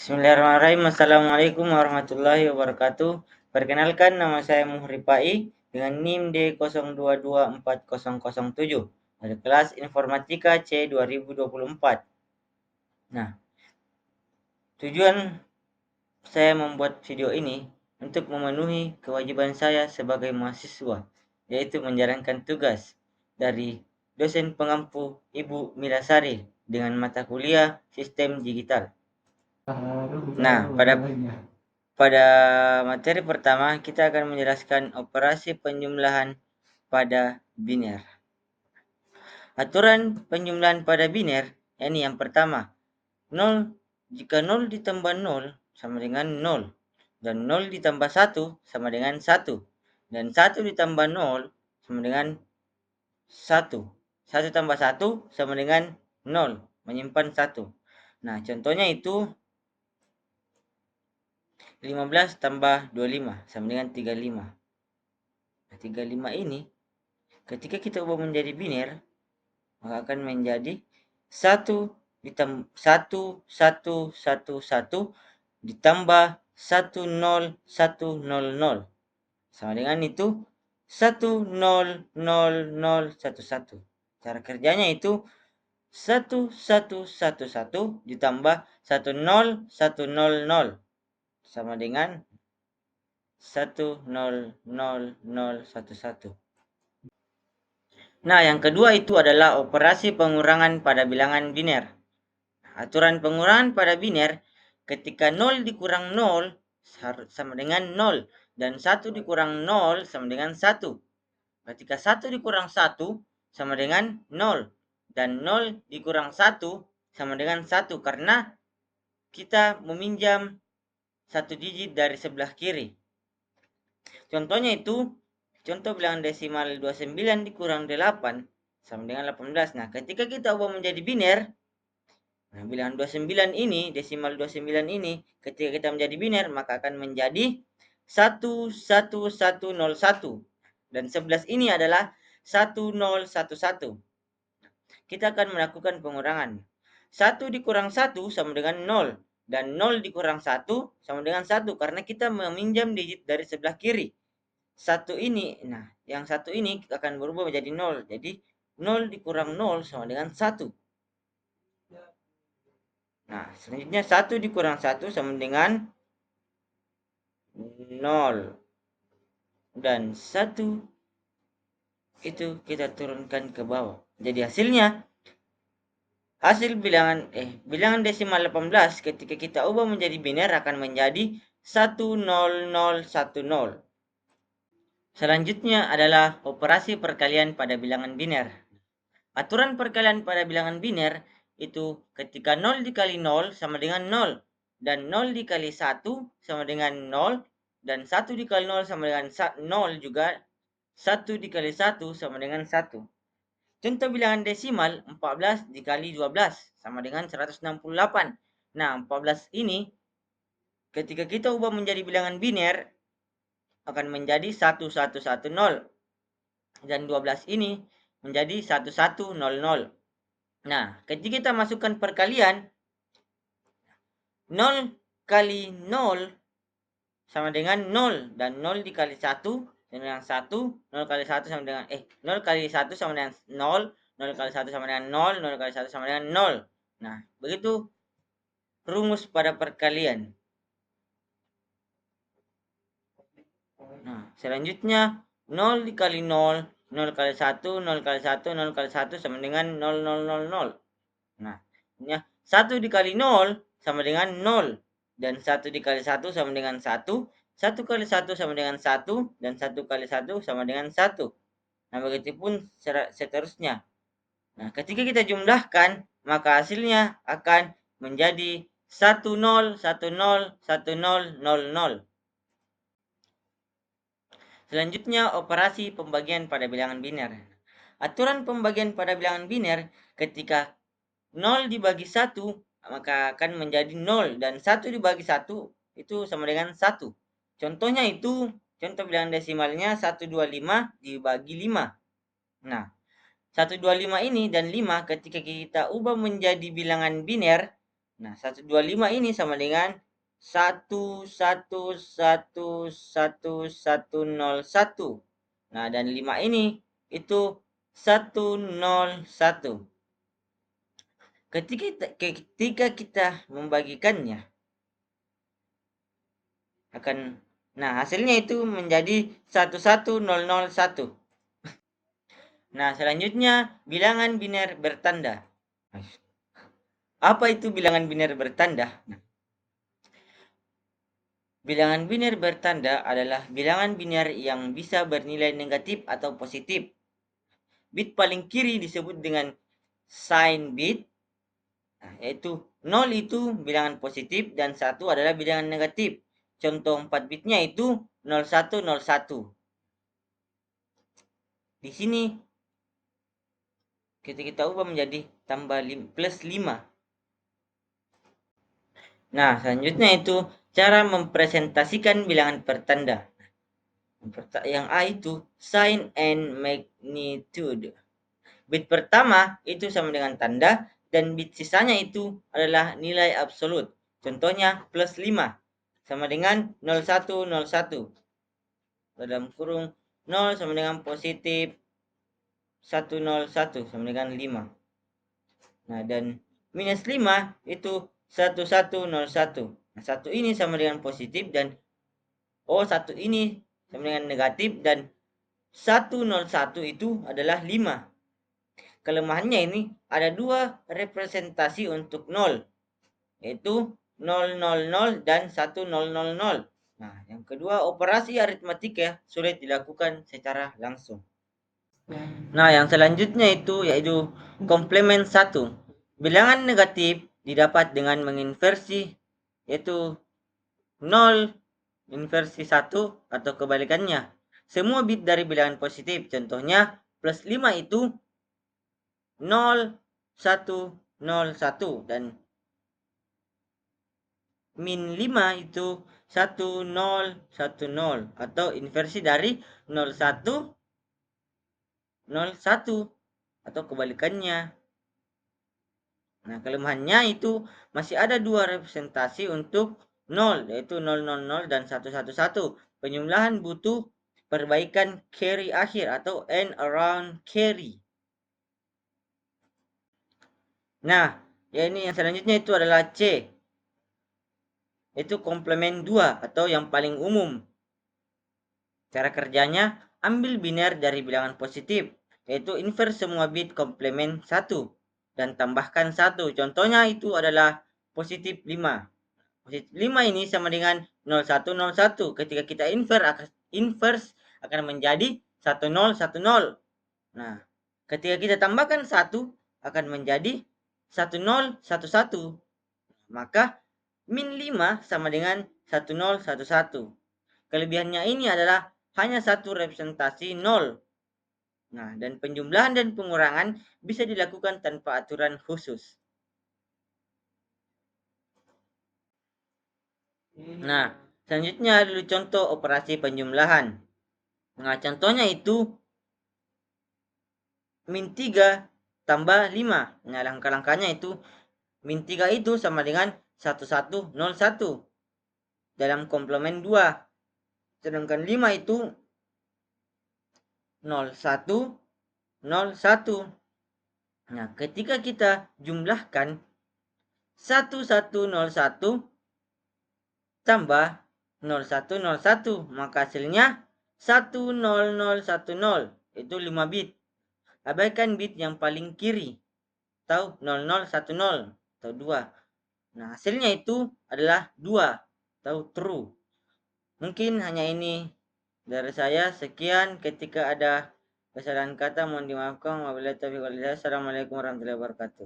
Bismillahirrahmanirrahim. Assalamualaikum warahmatullahi wabarakatuh. Perkenalkan, nama saya Muhri Pai dengan NIM D02240007 dari kelas Informatika C 2024. Nah, tujuan saya membuat video ini untuk memenuhi kewajiban saya sebagai mahasiswa, yaitu menjalankan tugas dari dosen pengampu Ibu Milasari dengan mata kuliah Sistem Digital. Nah, pada materi pertama, kita akan menjelaskan operasi penjumlahan pada biner. Aturan penjumlahan pada biner, ini yang pertama, 0, jika 0 ditambah 0 sama dengan 0, dan 0 ditambah 1 sama dengan 1, dan 1 ditambah 0 sama dengan 1. 1 tambah 1 sama dengan 0, menyimpan 1. Nah, contohnya itu 15 tambah 25 sama dengan 35. Nah, 35 ini ketika kita ubah menjadi biner, maka akan menjadi 1 ditambah 1 1 1 1 ditambah 10100 sama dengan itu 1000011. Cara kerjanya itu 1111 ditambah 10100 sama dengan 1000011. Nah, yang kedua itu adalah operasi pengurangan pada bilangan biner. Aturan pengurangan pada biner, ketika 0 dikurang 0 sama dengan 0, dan 1 dikurang 0 sama dengan 1. Ketika 1 dikurang 1 sama dengan 0, dan 0 dikurang 1 sama dengan 1, karena kita meminjam satu digit dari sebelah kiri. Contohnya itu, contoh bilangan desimal 29 dikurang 8 sama dengan 18. Nah, ketika kita ubah menjadi biner, nah, bilangan 29 ini, desimal 29 ini, ketika kita menjadi biner, maka akan menjadi 11101. Dan 11 ini adalah 1011. Kita akan melakukan pengurangan. 1 dikurang 1 sama dengan 0. Dan 0 dikurang 1 sama dengan 1. Karena kita meminjam digit dari sebelah kiri. 1 ini, nah yang 1 ini akan berubah menjadi 0. Jadi 0 dikurang 0 sama dengan 1. Nah, selanjutnya 1 dikurang 1 sama dengan 0. Dan 1 itu kita turunkan ke bawah. Jadi hasilnya, hasil bilangan desimal 18 ketika kita ubah menjadi biner akan menjadi 10010. Selanjutnya adalah operasi perkalian pada bilangan biner. Aturan perkalian pada bilangan biner itu ketika 0 dikali 0 sama dengan 0, dan 0 dikali 1 sama dengan 0, dan 1 dikali 0 sama dengan 0 juga, 1 dikali 1 sama dengan 1. Contoh bilangan desimal 14 dikali 12 sama dengan 168. Nah, 14 ini ketika kita ubah menjadi bilangan biner akan menjadi 1110, dan 12 ini menjadi 1100. Nah, ketika kita masukkan perkalian, 0 kali 0 sama dengan 0, dan 0 dikali 1 sama dengan 1, 0 kali 1 sama dengan 0 kali 1 sama dengan 0, 0 kali 1 sama dengan 0, 0 kali 1 sama dengan 0. Nah, begitu rumus pada perkalian. Nah, selanjutnya 0 dikali 0, 0 kali 1, 0 kali 1, 0 kali 1 sama dengan 0000. Nah, ini 1 dikali 0 sama dengan 0, dan 1 dikali 1 sama dengan 1, 1 kali 1 sama dengan 1, dan 1 kali 1 sama dengan 1. Nah, begitupun seterusnya. Nah, ketika kita jumlahkan, maka hasilnya akan menjadi 10101000. Selanjutnya, operasi pembagian pada bilangan biner. Aturan pembagian pada bilangan biner, ketika 0 dibagi 1, maka akan menjadi 0, dan 1 dibagi 1 itu sama dengan 1. Contohnya itu, contoh bilangan desimalnya 125 dibagi 5. Nah, 125 ini dan 5 ketika kita ubah menjadi bilangan biner, Nah, 125 ini sama dengan 1111101. Nah, dan 5 ini itu 101. Ketika kita membagikannya akan, nah, hasilnya itu menjadi 11001. Nah, selanjutnya bilangan biner bertanda. Apa itu bilangan biner bertanda? Bilangan biner bertanda adalah bilangan biner yang bisa bernilai negatif atau positif. Bit paling kiri disebut dengan sign bit, yaitu 0 itu bilangan positif dan 1 adalah bilangan negatif. Contoh 4 bitnya itu 0101. Di sini kita ubah menjadi plus 5. Nah, selanjutnya itu cara mempresentasikan bilangan bertanda. Yang A itu sign and magnitude. Bit pertama itu sama dengan tanda dan bit sisanya itu adalah nilai absolut. Contohnya plus 5 sama dengan 0101. Dalam kurung 0 sama dengan positif 101 sama dengan 5. Nah, dan minus 5 itu 1101. Nah, 1 ini sama dengan positif dan 1 ini sama dengan negatif dan 101 itu adalah 5. Kelemahannya ini ada dua representasi untuk 0, yaitu 000 dan 1000. Nah, yang kedua, operasi aritmatika sulit dilakukan secara langsung. Nah, yang selanjutnya itu yaitu komplement 1. Bilangan negatif didapat dengan menginversi, yaitu 0 inversi 1 atau kebalikannya. Semua bit dari bilangan positif, contohnya plus 5 itu 0, 1, 0, 1 dan min 5 itu 1, 0, 1, 0 atau inversi dari 0, 1, 0, 1 atau kebalikannya. Nah, kelemahannya itu masih ada dua representasi untuk 0, yaitu 000 dan 111. Penjumlahan butuh perbaikan carry akhir atau end around carry. Nah, ya ini yang selanjutnya itu adalah C. Itu komplement 2 atau yang paling umum. Cara kerjanya, ambil biner dari bilangan positif, yaitu invers semua bit komplement 1 dan tambahkan 1. Contohnya itu adalah positif 5. Positif 5 ini sama dengan 0101. Ketika kita invers akan menjadi 1010. Nah, ketika kita tambahkan 1 akan menjadi 1011. Maka min 5 sama dengan 1011. Kelebihannya ini adalah hanya satu representasi 0. Nah, dan penjumlahan dan pengurangan bisa dilakukan tanpa aturan khusus. Nah, selanjutnya dulu contoh operasi penjumlahan. Nah, contohnya itu min 3 tambah 5. Nah, langkah-langkahnya itu min 3 itu sama dengan 1101 dalam komplement 2. Sedangkan 5 itu 0101. Nah, ketika kita jumlahkan 1101 tambah 0101, maka hasilnya 10010. Itu 5 bit. Abaikan bit yang paling kiri atau 0010 atau 2. Nah, hasilnya itu adalah 2 atau true. Mungkin hanya ini dari saya. Sekian. Ketika ada kesalahan kata mohon dimaafkan. Wabillahi taufiq wal hidayah. Assalamualaikum warahmatullahi wabarakatuh.